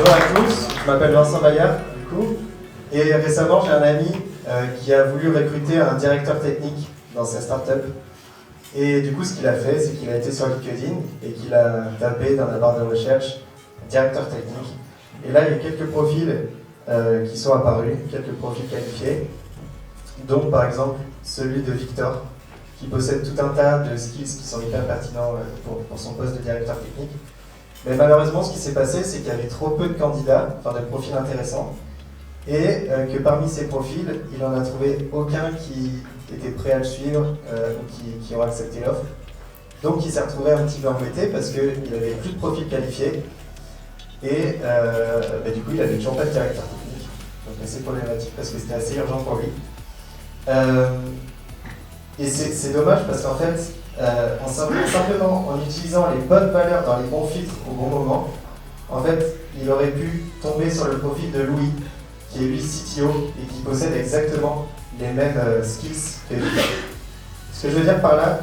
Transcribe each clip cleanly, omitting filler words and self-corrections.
Bonjour à tous, je m'appelle Vincent Bayard, du coup, et récemment j'ai un ami qui a voulu recruter un directeur technique dans sa startup. Et du coup, ce qu'il a fait, c'est qu'il a été sur LinkedIn et qu'il a tapé dans la barre de recherche directeur technique. Et là, il y a quelques profils qui sont apparus, quelques profils qualifiés, dont par exemple celui de Victor, qui possède tout un tas de skills qui sont hyper pertinents pour son poste de directeur technique. Mais malheureusement, ce qui s'est passé, c'est qu'il y avait trop peu de candidats, enfin de profils intéressants, et que parmi ces profils, il n'en a trouvé aucun qui était prêt à le suivre ou qui ont accepté l'offre. Donc il s'est retrouvé un petit peu embêté parce qu'il n'avait plus de profils qualifiés, et du coup, il n'avait toujours pas de directeur technique. Donc assez problématique parce que c'était assez urgent pour lui. Et c'est dommage parce qu'en fait, simplement en utilisant les bonnes valeurs dans les bons filtres au bon moment, en fait, il aurait pu tomber sur le profil de Louis, qui est lui CTO et qui possède exactement les mêmes skills que Victor. Ce que je veux dire par là,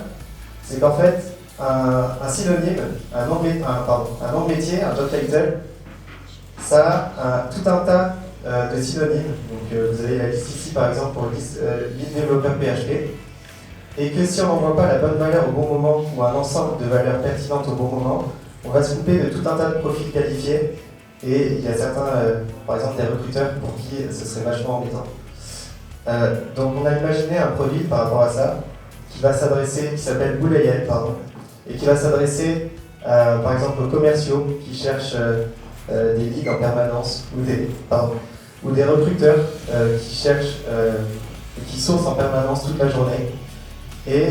c'est qu'en fait, un synonyme, un nom de métier, un job title, ça a tout un tas de synonymes. Donc vous avez la liste ici par exemple pour lead développeur PHP. Et que si on n'envoie pas la bonne valeur au bon moment ou un ensemble de valeurs pertinentes au bon moment, on va se couper de tout un tas de profils qualifiés. Et il y a certains, par exemple des recruteurs pour qui ce serait vachement embêtant. Donc on a imaginé un produit par rapport à ça qui s'appelle Boulayel, et qui va s'adresser par exemple aux commerciaux qui cherchent des leads en permanence ou des recruteurs qui cherchent qui sourcent en permanence toute la journée. Et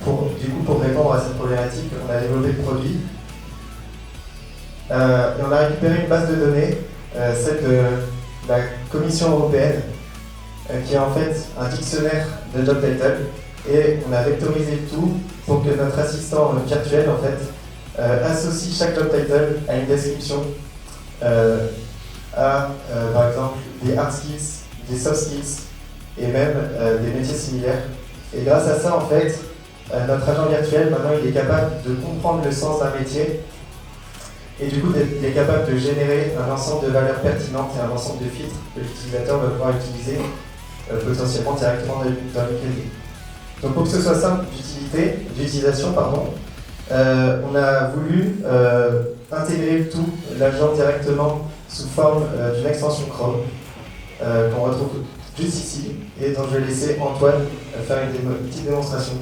pour répondre à cette problématique, on a développé le produit et on a récupéré une base de données, celle de la Commission européenne, qui est en fait un dictionnaire de job title, et on a vectorisé le tout pour que notre assistant virtuel en fait associe chaque job title à une description, par exemple des hard skills, des soft skills et même des métiers similaires. Et grâce à ça, en fait, notre agent virtuel, maintenant, il est capable de comprendre le sens d'un métier et du coup, il est capable de générer un ensemble de valeurs pertinentes et un ensemble de filtres que l'utilisateur va pouvoir utiliser potentiellement directement dans LinkedIn. Donc pour que ce soit simple d'utilisation, on a voulu intégrer le tout, l'agent directement sous forme d'une extension Chrome qu'on retrouve juste ici, et dont je vais laisser Antoine faire une petite démonstration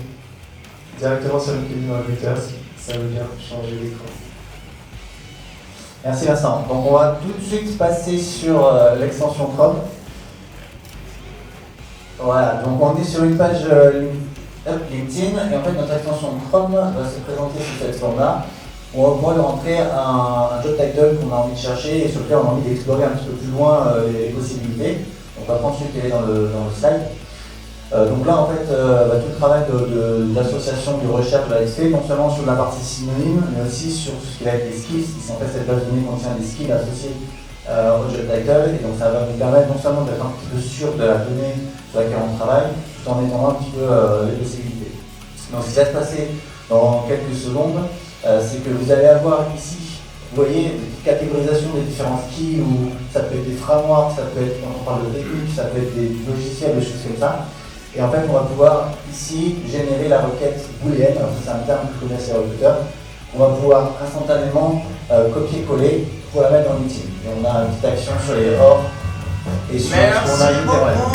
directement sur LinkedIn dans le Twitter, si ça veut bien changer l'écran. Merci Vincent. Donc on va tout de suite passer sur l'extension Chrome. Voilà, donc on est sur une page LinkedIn, et en fait notre extension Chrome va se présenter sous cette forme-là, où on va pouvoir rentrer un job title qu'on a envie de chercher et sur lequel on a envie d'explorer un petit peu plus loin les possibilités. On va prendre celui qui est dans le slide. Donc là, en fait, tout le travail d'association, de recherche va être fait, non seulement sur la partie synonyme, mais aussi sur tout ce qui va être les skills. En fait, cette base de données contient des skills associés au job title, et donc ça va nous permettre non seulement d'être un petit peu sûr de la donnée sur laquelle on travaille, tout en étendant un petit peu les possibilités. Donc ce qui va se passer dans quelques secondes, c'est que vous allez avoir ici, vous voyez, des catégorisations des différents skills, où ça peut être des frameworks, ça peut être, quand on parle de technique, ça peut être des logiciels, des choses comme ça. Et en fait, on va pouvoir ici générer la requête booléenne, alors c'est un terme que connaissent les recruteurs, on va pouvoir instantanément copier-coller pour la mettre dans l'outil. Et on a une petite action sur les OR et sur ce qu'on a littéralement.